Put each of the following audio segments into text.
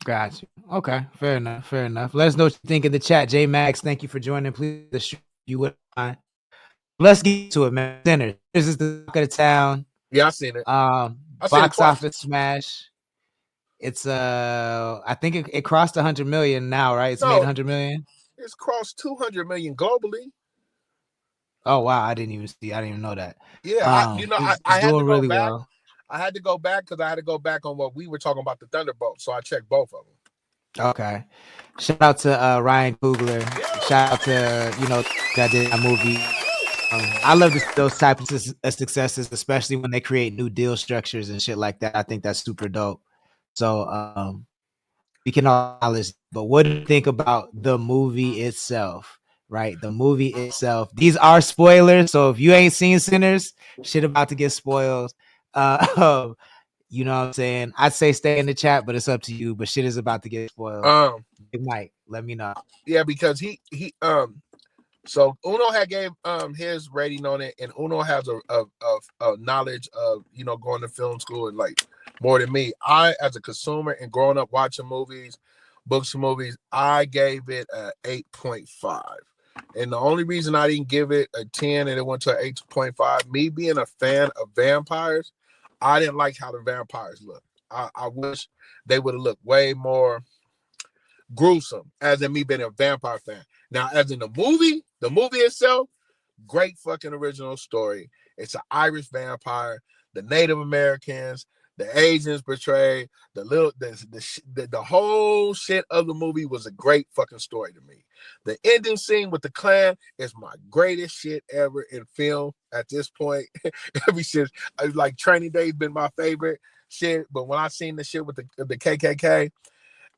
Got you. Okay, fair enough. Fair enough. Let us know what you think in the chat. J Max, thank you for joining. Please, the show you would mind. Let's get to it, man. Sinners. This is the talk of the town. Yeah, I seen it. I seen it Box twice. office smash. It's I think it crossed 100 million now, right? It's made No, 100 million. it's crossed 200 million globally. Oh wow, I didn't even see. I didn't even know that. Yeah, It's I had to doing go really back. well. I had to go back because I had to go back on what we were talking about the Thunderbolts. So I checked both of them. Okay. Shout out to Ryan Coogler. Shout out to that did that movie. I love those types of successes, especially when they create new deal structures and shit like that. I think that's super dope. So we can all listen. But what do you think about the movie itself? Right, the movie itself. These are spoilers, so if you ain't seen Sinners, shit about to get spoiled. Uh, you know what I'm saying? I'd say stay in the chat, but it's up to you. But shit is about to get spoiled. Big Mike, let me know. Yeah, because he so Uno had gave his rating on it, and Uno has a knowledge of going to film school and like more than me. I, as a consumer and growing up watching movies, books and movies, I gave it a 8.5. And the only reason I didn't give it a 10 and it went to an 8.5, me being a fan of vampires, I didn't like how the vampires look. I wish they would have looked way more gruesome, as in me being a vampire fan. Now, as in the movie itself, great fucking original story. It's an Irish vampire. The Native Americans, the Asians portrayed, the whole shit of the movie was a great fucking story to me. The ending scene with the clan is my greatest shit ever in film at this point. Ever since like Training Day's been my favorite shit, but when I seen the shit with the KKK,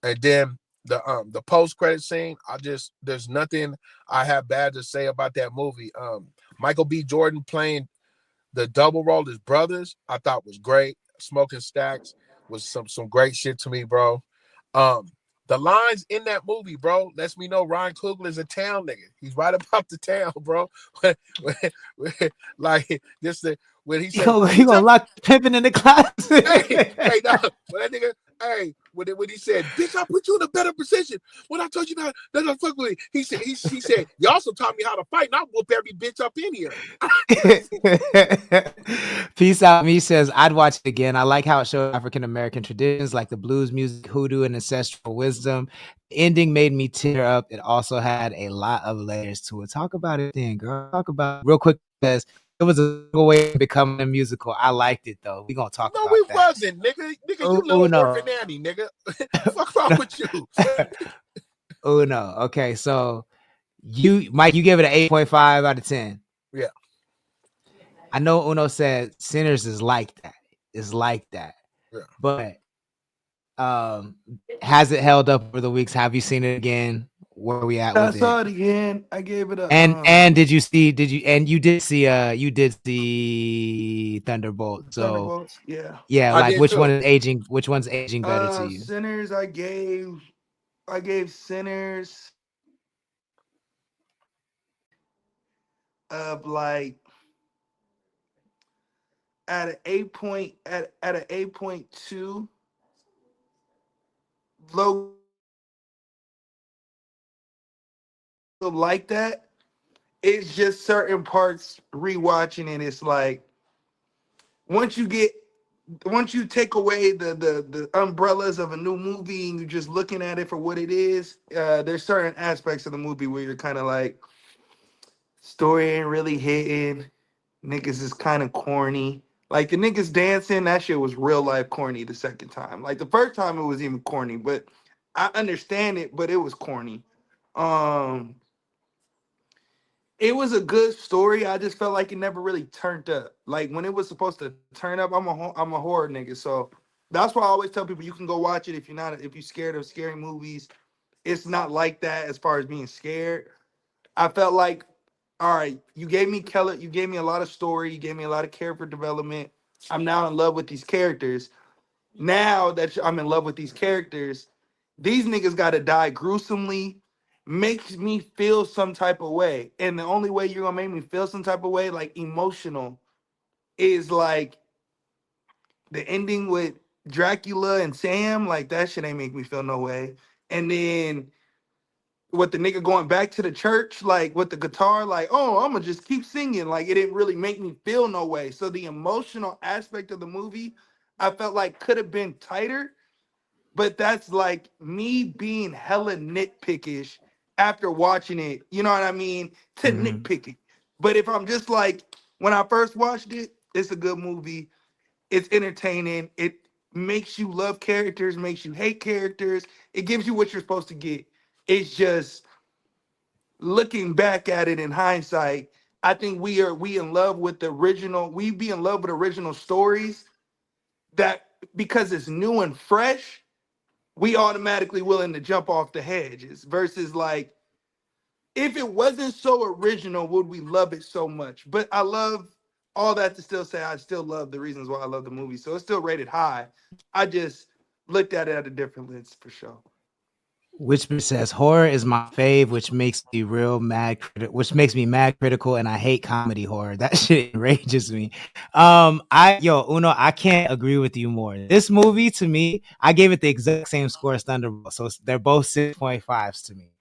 and then the post credit scene, there's nothing I have bad to say about that movie. Michael B. Jordan playing the double role as brothers, I thought was great. Smoking Stacks was some great shit to me, bro. Um, the lines in that movie, bro, lets me know Ryan Coogler is a town nigga. He's right about the town, bro. Like this, when he said, You "Bitch, gonna lock pimping in the hey, closet? no, when that nigga, hey, when he said, "Bitch, I put you in a better position." When I told you not fuck with me, he said, "You also taught me how to fight, and I whoop every bitch up in here." Peace out. Me says I'd watch it again. I like how it showed African American traditions like the blues music, hoodoo, and ancestral wisdom. The ending made me tear up. It also had a lot of layers to it. Talk about it then, girl. Talk about it real quick. Says it was a way of becoming a musical. I liked it though. We gonna talk No, about we that. wasn't, nigga. Nigga, you Oh, little no. orphan nanny, nigga. Fuck wrong with you? Oh no. Okay, so Mike, you gave it an 8.5 out of 10. Yeah. I know Uno said Sinners is like that. Is like that. Yeah. But has it held up over the weeks? Have you seen it again? Where are we at I with it? saw it again. I gave it a And you did see Thunderbolt. So Thunderbolts. Yeah. yeah, I like did too. which one's aging better to you? Sinners. I gave Sinners of like at an 8.2. Low like that. It's just certain parts rewatching it. It's like once you get once you take away the umbrellas of a new movie and you're just looking at it for what it is, there's certain aspects of the movie where you're kind of like, story ain't really hitting. Niggas is kind of corny. Like the niggas dancing, that shit was real life corny the second time. Like the first time it was even corny, but I understand it, but it was corny. Um, it was a good story. I just felt like it never really turned up. Like when it was supposed to turn up, I'm a horror nigga, so that's why I always tell people you can go watch it if you're scared of scary movies. It's not like that as far as being scared. I felt like, all right, you gave me Keller, you gave me a lot of story, you gave me a lot of character development. I'm now in love with these characters. Now that I'm in love with these niggas got to die gruesomely. Makes me feel some type of way, and the only way you're gonna make me feel some type of way, like emotional, is like the ending with Dracula and Sam, like that shit ain't make me feel no way. And then with the nigga going back to the church, like with the guitar, like, oh, I'm gonna just keep singing. Like it didn't really make me feel no way. So the emotional aspect of the movie, I felt like could have been tighter, but that's like me being hella nitpickish after watching it. You know what I mean? To Mhm. nitpick it. But if I'm just like, when I first watched it, it's a good movie. It's entertaining. It makes you love characters, makes you hate characters. It gives you what you're supposed to get. It's just looking back at it in hindsight, I think we in love with the original. We be in love with original stories that because it's new and fresh, we automatically willing to jump off the hedges. Versus like if it wasn't so original, would we love it so much? But I love all that to still say I still love the reasons why I love the movie. So it's still rated high. I just looked at it at a different lens for sure. Witchman says horror is my fave, which makes me real mad. Which makes me mad critical, and I hate comedy horror. That shit enrages me. Uno, I can't agree with you more. This movie to me, I gave it the exact same score as Thunderbolt, so they're both 6.5s to me.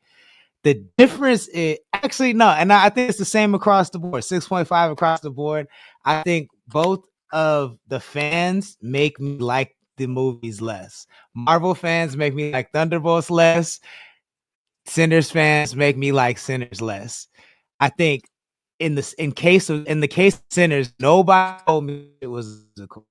The difference is actually no, and I think it's the same across the board. 6.5 across the board. I think both of the fans make me like the movies less. Marvel fans make me like Thunderbolts less. Sinners fans make me like Sinners less. I think in the case of Sinners, nobody told me it was musical.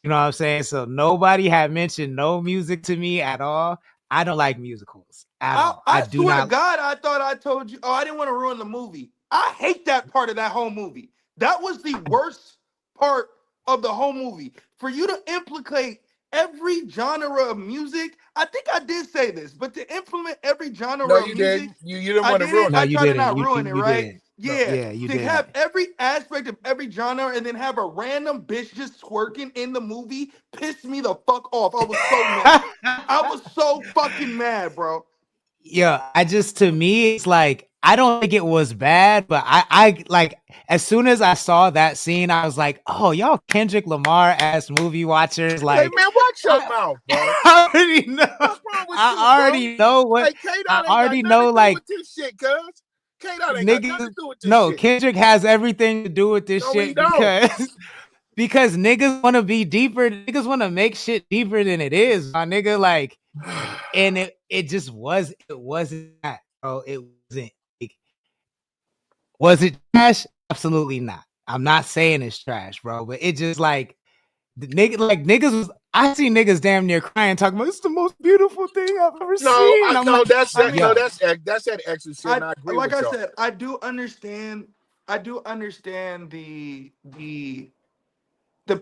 You know what I'm saying? So nobody had mentioned no music to me at all. I don't like musicals at all. I I do swear to not. God, I thought I told you. Oh, I didn't want to ruin the movie. I hate that part of that whole movie. That was the worst part of the whole movie. For you to implicate every genre of music, I think I did say this, but to implement every No, genre of you music, didn't. You didn't I want to did it. ruin No, I it. you tried to didn't. not ruin it, You right? didn't. No. Yeah. Yeah, you To have didn't. every aspect of every genre and then have a random bitch just twerking in the movie pissed me the fuck off. I was so mad. I was so fucking mad, bro. Yeah, I just to me it's like I don't think it was bad, but I like as soon as I saw that scene, I was like, oh, y'all Kendrick Lamar ass movie watchers, Hey like man, watch your I, mouth, bro. I already know. What's wrong with you, I bro? already know what Hey, K I Dot ain't got already nothing to know. do Like with this shit, cuz. K Dot ain't got nothing to niggas, do with this no, shit. Kendrick has everything to do with this No, he shit don't. because niggas want to be deeper. Niggas want to make shit deeper than it is, my nigga. Like, and it wasn't that, bro. It wasn't. Like, was it trash? Absolutely not. I'm not saying it's trash, bro, but it just like the niggas was I see niggas damn near crying talking about it's the most beautiful thing I've ever No, seen. I'm no, like, that's I that. mean, No, yo, that's that extra shit, I and I agree like with I y'all. said, I do understand the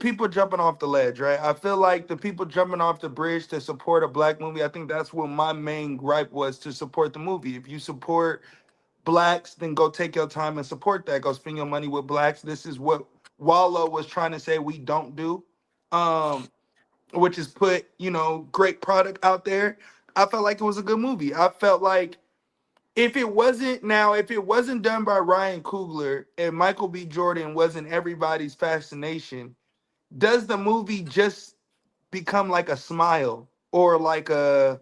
people jumping off the ledge, right? I feel like the people jumping off the bridge to support a black movie, I think that's what my main gripe was to support the movie. If you support blacks, then go take your time and support that. Go spend your money with blacks. This is what Wallow was trying to say we don't do. Which is put, great product out there. I felt like it was a good movie. I felt like if it wasn't done by Ryan Coogler and Michael B. Jordan wasn't everybody's fascination, does the movie just become like a smile or like I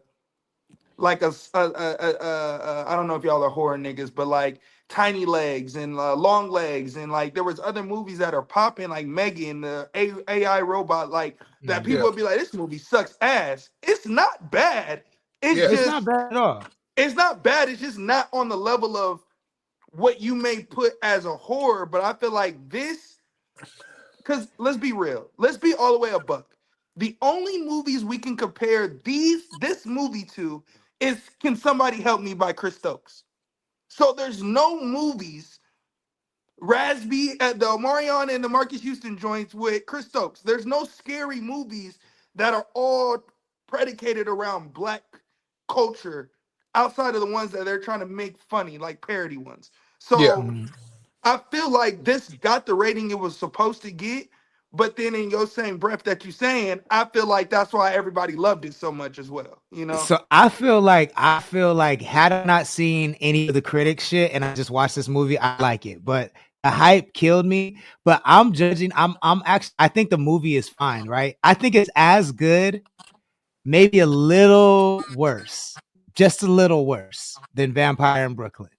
don't know if y'all are horror niggas, but like Tiny Legs and Long Legs and like there was other movies that are popping like Megan, the AI robot, like that mm, people Yeah, would be like, this movie sucks ass. It's not bad. It's yeah. it's not just bad at all. it's not bad. It's just not on the level of what you may put as a horror. But I feel like this, because let's be real, let's be all the way a buck. The only movies we can compare this movie to is Can Somebody Help Me by Chris Stokes. So there's no movies, Rasby at the Omarion and the Marcus Houston joints with Chris Stokes. There's no scary movies that are all predicated around black culture outside of the ones that they're trying to make funny, like parody ones. Yeah. So Mm. I feel like this got the rating it was supposed to get, but then in your same breath that you're saying, I feel like that's why everybody loved it so much as well. You know? So I feel like had I not seen any of the critic shit and I just watched this movie, I like it. But the hype killed me, but I'm judging. I'm actually. I think the movie is fine, right? I think it's as good, maybe a little worse, just a little worse than Vampire in Brooklyn.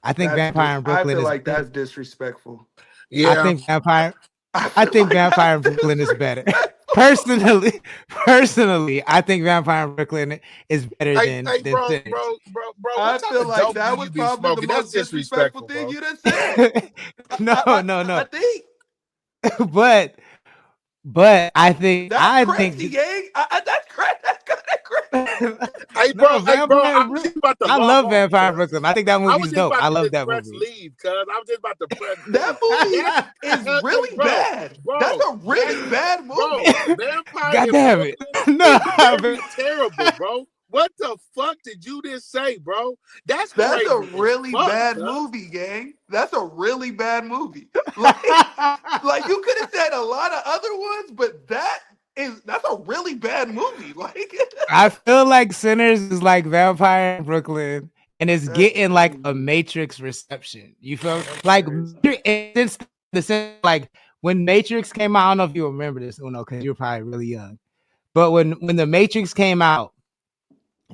I think Vampire in I Brooklyn feel is like better. that's disrespectful. I Yeah. think Vampire. I I feel think like Vampire that's in Brooklyn is better. disrespectful. Personally, I think Vampire in Brooklyn is better Hey, than Sinners. what I type feel of like dope do that you was be probably the smoking? That's most disrespectful disrespectful, thing bro. you done said. No, no, I no. think but but that's I crazy, think gang. That's crazy. That's kind of crazy. no Hey, bro, Vampire. I was just about to I log love off, Vampire cuz. Brooklyn. I think that I was movie's just dope. about I to love just that press movie. leave, cuz. I was just about to press That leave. movie That, is really bro, bad. That's bro, a really bad movie. Vampire God in damn it! Brooklyn No, is very terrible, bro. What the fuck did you just say, bro? That's That's a crazy as really fuck, bad cuz. movie, gang. That's a really bad movie. Like, like you could have said a lot of other ones, but that's a really bad movie. Like, I feel like Sinners is like Vampire in Brooklyn, and it's that's getting like a crazy. Matrix reception. You feel me? That's Like crazy. since the sense like when Matrix came out. I don't know if you remember this, Uno, because you're probably really young. But when the Matrix came out,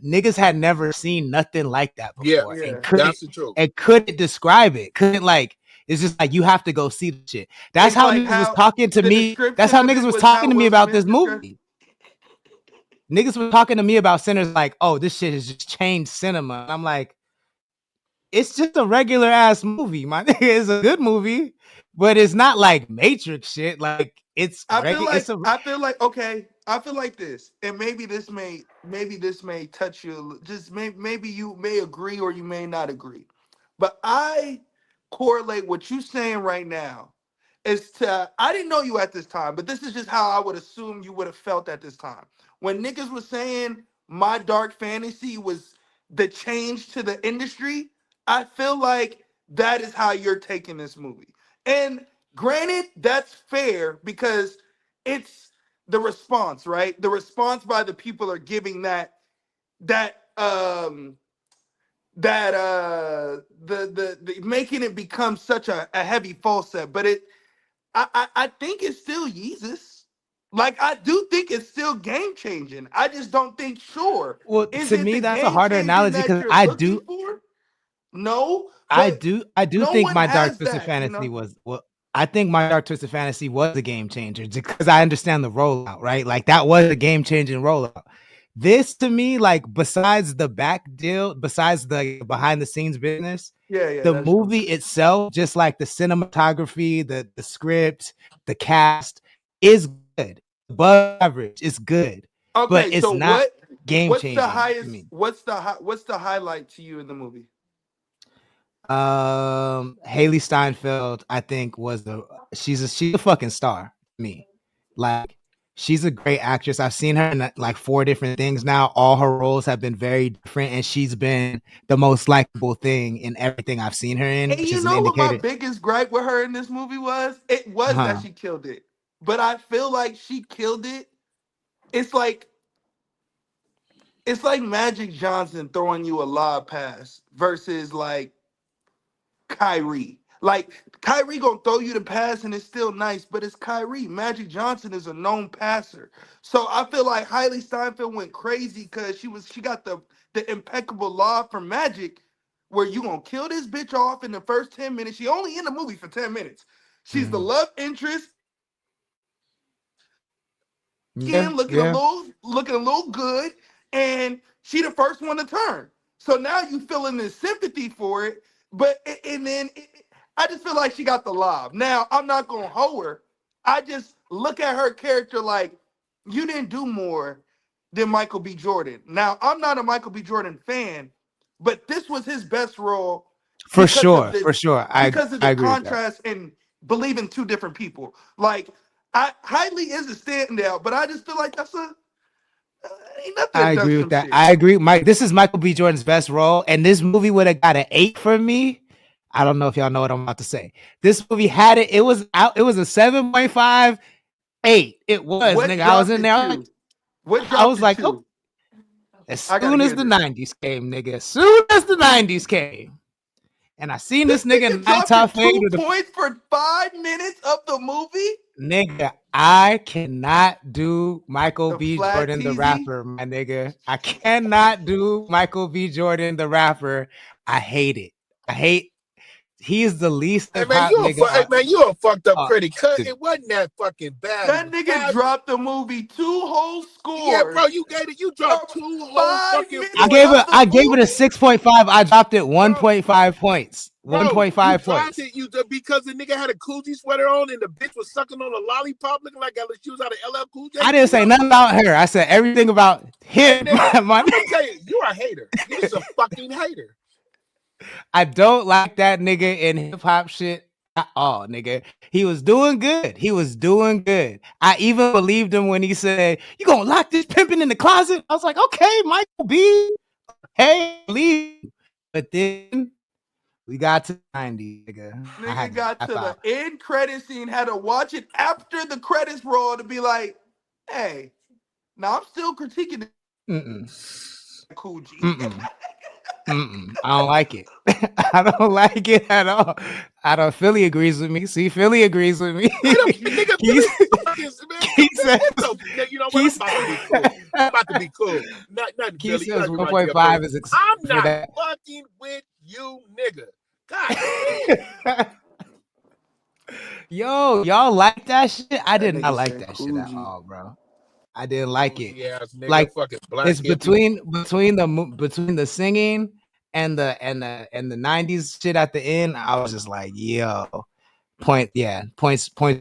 niggas had never seen nothing like that Yeah, before, Yeah. that's the truth. and couldn't describe it. Couldn't like it's just like you have to go see the shit. That's It's how like niggas was how talking to the me. That's description how of niggas it was was talking how to me Will about Smith this described. movie. Niggas was talking to me about Sinners like, oh, this shit has just changed cinema. And I'm like, it's just a regular ass movie. My nigga, it's a good movie, but it's not like Matrix shit. Like it's regular. It's a I feel like okay. I feel like this, and maybe this may touch you. Just maybe you may agree or you may not agree, but I correlate what you saying right now is to I didn't know you at this time, but this is just how I would assume you would have felt at this time when niggas was saying my dark fantasy was the change to the industry. I feel like that is how you're taking this movie, and granted, that's fair because it's the response, right? The response by the people are giving that the making it become such a heavy falset, but I think it's still Yeezus. Like I do think it's still game changing. I just don't think sure. well Is to it me the that's a game harder changing analogy that because you're looking for? No, but I do no think one my Dark has Twisted that, you Fantasy know? was well. I think my Dark Twisted Fantasy was a game changer because I understand the rollout, right? Like that was a game changing rollout. This to me, like besides the back deal, besides the behind the scenes business, Yeah, yeah, the that's true. movie itself, just like the cinematography, the script, the cast is good. Above average, it's good, but Okay, it's so not game changing to me. what's the highlight to you in the movie? Haley Steinfeld, I think, was the she's a fucking star to me. Like she's a great actress. I've seen her in like 4 different things now. All her roles have been very different, and she's been the most likable thing in everything I've seen her in, And which you is an know what my indicator. biggest gripe with her in this movie was? It was that Huh. she killed it. But I feel like she killed it. It's like it's like Magic Johnson throwing you a lob pass versus like Kyrie. Like Kyrie gonna throw you the pass and it's still nice, but it's Kyrie. Magic Johnson is a known passer. So I feel like Hailey Steinfeld went crazy because she got the impeccable lob from Magic, where you gonna kill this bitch off in the first 10 minutes. She only in the movie for 10 minutes. She's the Mhm. love interest Yeah, skin yeah. looking a little good, and she the first one to turn. So now you feeling this sympathy for it, but and then I just feel like she got the lob. Now I'm not gonna hoe her. I just look at her character like you didn't do more than Michael B. Jordan. Now I'm not a Michael B. Jordan fan, but this was his best role For because of sure, the for sure. I agree with that. contrast and believing two different people. Like I highly is a standout, but I just feel like that's a ain't nothing I that done agree with some that. shit. I agree. Mike, this is Michael B. Jordan's best role, and this movie would have got an 8 from me. I don't know if y'all know what I'm about to say. This movie had it. It was out. It was a 7.5, 8. It was, What nigga. I was dropped in it there. to? What I dropped was it like, oh, to? as I gotta soon as hear the this. 90s came, nigga. As soon as the 90s came. and I seen This this nigga nigga nine dropped you top fade 2 with a points for 5 minutes of the movie. nigga. I cannot do Michael The B. flat Jordan the teasy. rapper, my nigga. I cannot do Michael B. Jordan the rapper. I hate it. I hate. He is the least Hey hip man, hop nigga hey on. man, you a fucked up critic. Dude. It wasn't that fucking bad. It That was nigga 5. dropped the movie 2 whole Yeah, scores bro, you dropped of 2 whole 5 fucking minutes points. of the I gave it a movie. 6.5. I dropped it Bro, 1.5 points. you 1.5 dropped points. it because the nigga had a Coogee sweater on and the bitch was sucking on a lollipop looking like she was out of LL Cool J I didn't say video. nothing about her. I said everything about Hey him. nigga, My I'm gonna tell you, you're a hater. You're just a fucking hater. I don't like that nigga in hip hop shit at all, nigga. He was doing good. He was doing good. I even believed him when he said, "You gonna lock this pimping in the closet?" I was like, "Okay, Michael B. Hey, believe." But then we got to 90, nigga. I Nigga had to got tap to the out. end credit scene, had to watch it after the credits roll to be like, hey, now I'm still critiquing Mm-mm. Coogee. Mm-mm. Mm-mm. I don't like it. I don't like it at all. I don't. Philly agrees with me. See, Philly agrees with me. Wait a minute, nigga, He, Philly fucking man. he What says. the? You know what? He I'm about to be cool. I'm about to be cool. Nothing, He Philly. You says got your right to your 1.5 opinion. is I'm for not that. fucking with you, nigga. God damn. Yo, y'all like that shit? I That did not nigga like said that shit at Coogee. all, bro. I didn't like it. Coogee ass nigga, Like fucking black it's hippie. between the singing and the 90s shit at the end. I was just like, yo, points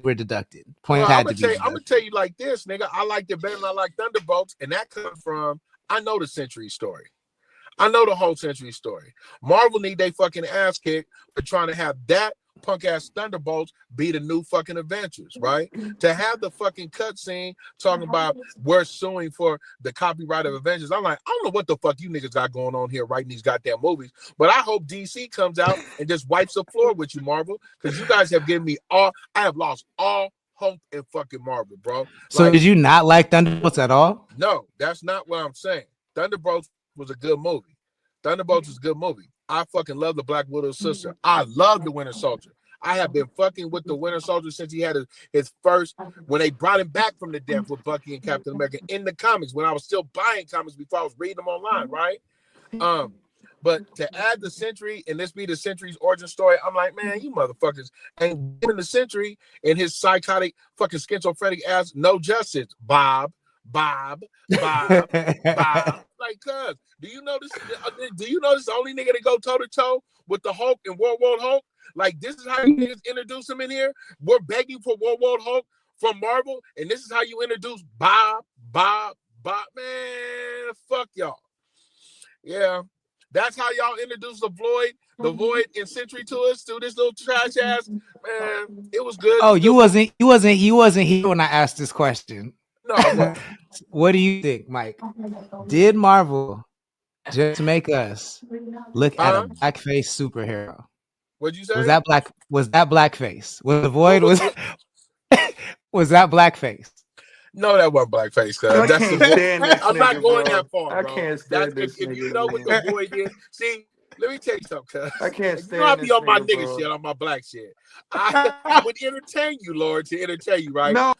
were deducted. Well, Points I'm had gonna to be tell you, I'm gonna tell deducted. you like this, nigga. I like it better than I like Thunderbolts, and that comes from I know the Century story. I know the whole Century story. Marvel need they fucking ass kicked for trying to have that punk ass Thunderbolts be the new fucking Avengers, right? To have the fucking cutscene talking about we're suing for the copyright of Avengers. I'm like, I don't know what the fuck you niggas got going on here writing these goddamn movies, but I hope DC comes out and just wipes the floor with you, Marvel, because you guys have given me all. I have lost all hope in fucking Marvel, bro. So Like, did you not like Thunderbolts at all? no, that's not what I'm saying. Thunderbolts was a good movie. Thunderbolts is a good movie. I fucking love the Black Widow's sister. I love the Winter Soldier. I have been fucking with the Winter Soldier since he had his first, when they brought him back from the death with Bucky and Captain America in the comics, when I was still buying comics before I was reading them online, right? Um, but to add the Sentry and this be the Sentry's origin story, I'm like, man, you motherfuckers ain't giving the Sentry and his psychotic fucking schizophrenic ass no justice. Bob, Bob, Bob. Like, cuz, do you know this? Do you know this the only nigga that go toe to toe with the Hulk and World War Hulk? Like, this is how you niggas introduce him in here. We're begging for World War Hulk from Marvel, and this is how you introduce Bob. Man, fuck y'all. Yeah, that's how y'all introduced the Void and Sentry to us through this little trash ass. Man, it was good. It Oh, was a good movie. you wasn't here when I asked this question. No, I wasn't. What do you think, Mike? Did Marvel just make us look at a Huh? blackface superhero? What'd you Was say? that black? Was that blackface? Was the What void? was? Was that blackface? No, that wasn't blackface, cuz I that's the can't void. stand this I'm not nigga, going bro. that far, I bro. can't That's stand this if you nigga, know what man. the void is. See, let me tell you something, I cuz. can't And you know I stand be this on my nigga, nigga shit, bro. on my black shit. I would entertain you, Lord, to entertain you, right? No,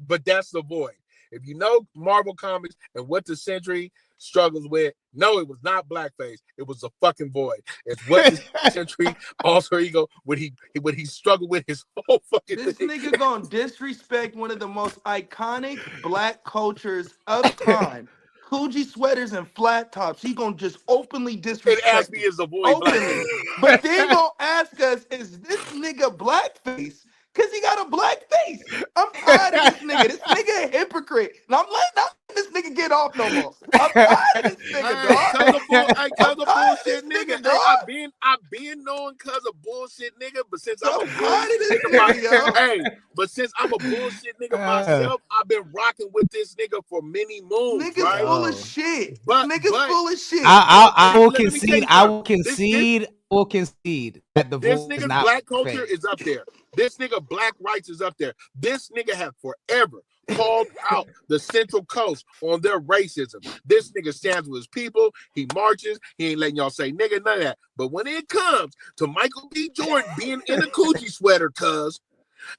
But that's the void. If you know Marvel Comics and what the Century struggles with, no, it was not blackface. It was a fucking void. It's what the Century alter ego when he struggled with his whole fucking this thing. nigga gonna disrespect one of the most iconic black cultures of time. Coogee sweaters and flat tops. He gonna just openly And ask disrespect me, it. is the void Openly. blackface? But then gonna ask us, is this nigga blackface? Cause he got a black face. I'm tired of this nigga. This nigga a hypocrite. And I'm not letting this nigga get off no more. I'm tired of this nigga, Hey, dog. I'm cause of tired of bullshit this nigga. nigga, Hey, dog. I've been knowing cause of bullshit nigga, but since I'm I'm a tired of bullshit this nigga, nigga, yo. since I'm a bullshit nigga myself, I've been rocking with this nigga for many moons, Niggas right? full of Yo, shit. But Niggas but full of shit. but I will let me tell concede. you I something. will This concede. will concede that the This void is nigga's not black culture blackface. is up there. This nigga black rights is up there. This nigga have forever called out the Central Coast on their racism. This nigga stands with his people. He marches. He ain't letting y'all say nigga, none of that. But when it comes to Michael B. Jordan being in a coochie sweater, cuz,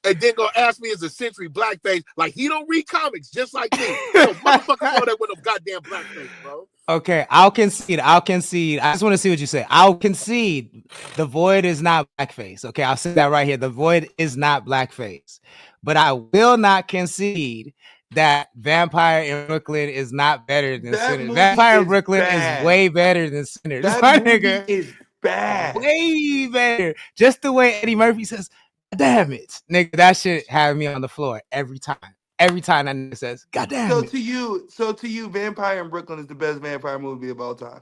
and then gonna ask me as a century blackface, like he don't read comics just like me. No, motherfucker know that with no goddamn blackface, bro. Okay, I'll concede. I'll concede. I just want to see what you say. I'll concede the void is not blackface. Okay, I'll say that right here. The void is not blackface. But I will not concede that Vampire in Brooklyn is not better than That Sinners. movie Vampire in is Brooklyn is bad. way better than Sinners. That My movie nigga, is bad. way better. Just the way Eddie Murphy says, damn it. Nigga, that shit have me on the floor every time. Every time that nigga says, God damn So it. to you, Vampire in Brooklyn is the best vampire movie of all time.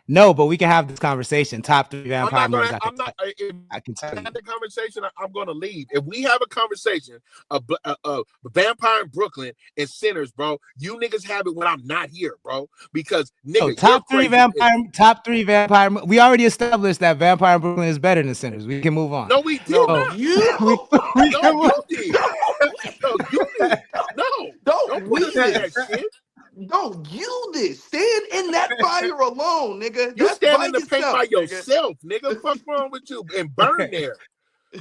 No, but we can have this conversation. Top 3 I'm vampire not movies gonna. I'm not. If I can tell we have you. the conversation, I'm gonna leave. If we have a conversation of Vampire in Brooklyn and Sinners, bro, you niggas have it when I'm not here, bro. Because No, nigga, you're top 3 crazy. vampire. We already established that Vampire in Brooklyn is better than Sinners. We can move on. No, we did No, not. you We No, can you move. did. No, you did. No, don't don't put we us in that this. shit. Don't you this. Stand in that fire alone, nigga. You That's stand by in the paint by yourself, nigga. yourself, nigga. Fuck wrong with you and burn there.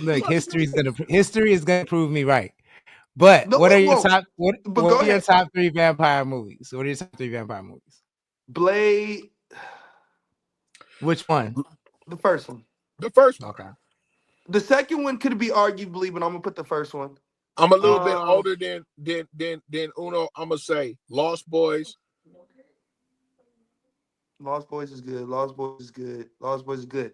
Look, Fuck. history is gonna prove me right. But No, it won't. what But go are your ahead. top 3 vampire movies? What are your top 3 vampire movies? Blade, Which one? the first one. The first one. Okay. The second one could be arguably, but I'm gonna put the first one. I'm a little bit older than Uno. I'm gonna say Lost Boys. Lost Boys is good. Lost Boys is good. Lost Boys is good.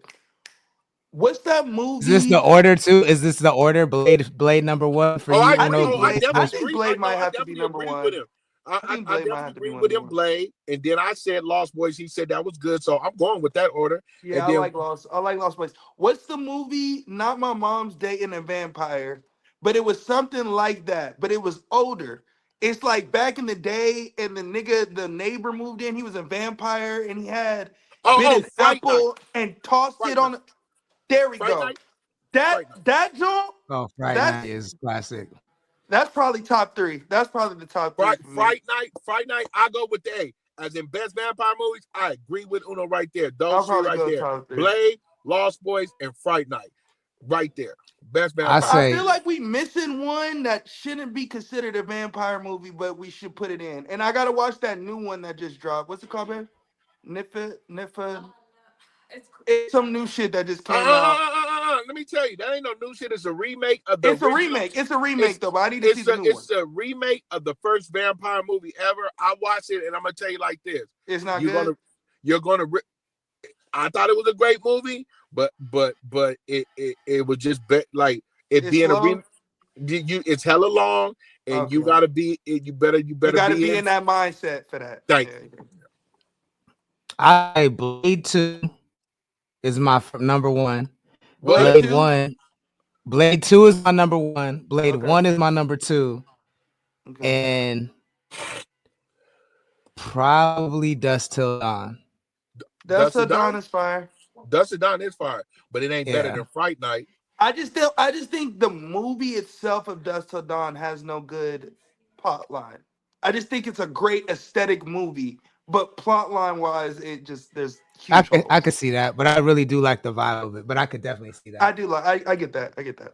What's that Is this the movie? order too? Is this the order? Blade number 1 for Oh, you, I Uno? think I Blade. I definitely think agree. Blade No, might I have to be definitely number agree with one. him. I think I Blade might definitely have to be agree with him, one. Blade. And then I said Lost Boys. He said that was good, so I'm going with that order. Yeah, And I then like Lost. I like Lost Boys. What's the movie? Not My Mom's Dating a Vampire, but it was something like that. But it was older. It's like back in the day, and the neighbor moved in. He was a vampire, and he had bit an Fright Night, apple and tossed it Fright Night, on. There we Fright go. Night, That Fright Night. that joint. Oh, Friday That's Night is classic. that's probably top 3. That's probably the top 3 for me. Fright Night. I go with the A as in best vampire movies. I agree with Uno right there. I'll Those three probably right go there: top 3. Blade, Lost Boys, and Fright Night. Right there, best I vampire I movie. feel say like we missing one that shouldn't be considered a vampire movie, but we should put it in. And I gotta watch that new one that just dropped. What's it called, man? Nifa. It's some new shit that just came out. Let me tell you, that ain't no new shit. It's a remake of the It's a original. remake. It's a It's remake though, but I need to see the new one. it's a remake of the first vampire movie ever. I watched it, and I'm gonna tell you like this: It's not you're good. gonna. I thought it was a great movie, but it was just like it It's being a slow. remake. It's hella long, and you Okay. gotta be. You better You gotta be be in. in that mindset for that. Thank Yeah. you. I Blade 2 is my number 1. What? Blade 2. Blade 2 is my number 1. Blade Okay. 1 is my number 2. Okay. And probably Dust Till Dawn. That's a Dawn is fire. Dust Till Dawn is fire, but it ain't better Yeah. than Fright Night. I just think the movie itself of Dusk Till Dawn has no good plot line. I just think it's a great aesthetic movie, but plot line wise, it just there's huge I holes. could see that, but I really do like the vibe of it. But I could definitely see that. I do like I get that. I get that.